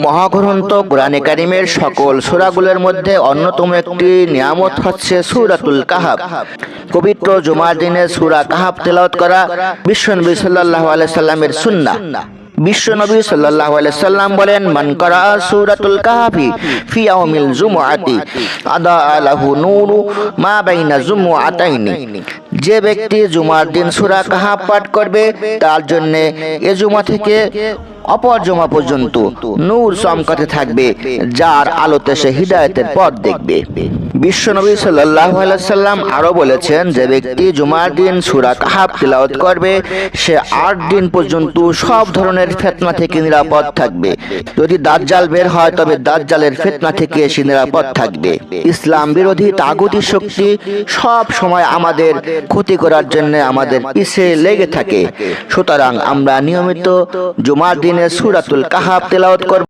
মহাগ্রন্থ কোরআনে কারিমের সকল সূরাগুলোর মধ্যে অন্যতম একটি নিয়ামত হচ্ছে সূরাতুল কাহাফ। পবিত্র জুমার দিনে সূরা কাহাফ তেলাওয়াত করা বিশ্বনবী সাল্লাল্লাহু আলাইহি সাল্লামের সুন্নাহ। বিশ্বনবী সাল্লাল্লাহু আলাইহি সাল্লাম বলেন, মান করা সূরাতুল কাহাফি ফি ইয়াউমিল জুমআতি আদা লাহু নূরু মা বাইনা জুমআতাইনি। যে ব্যক্তি জুমার দিন সূরা কাহাফ পাঠ করবে তার জন্য এ জুমা থেকে অপর জুমা পর্যন্ত নূর চমকাতে থাকবে, যার আলোতে সে হিদায়াতের পথ দেখবে। বিশ্বনবী সাল্লাল্লাহু আলাইহি সাল্লাম আরো বলেছেন, যে ব্যক্তি জুমার দিন সূরা কাহাফ তিলাওয়াত করবে সে 8 দিন পর্যন্ত সব ধরনের ফিতনা থেকে নিরাপদ থাকবে। যদি দাজ্জাল বের হয় তবে দাজ্জালের ফিতনা থেকে সে নিরাপদ থাকবে। ইসলাম বিরোধী তাগুতি শক্তি সব সময় আমাদের ক্ষতি করার জন্য আমাদের পিছে লেগে থাকে। সুতরাং আমরা নিয়মিত জুমার দিনে সূরাতুল কাহাফ তেলাওয়াত করব।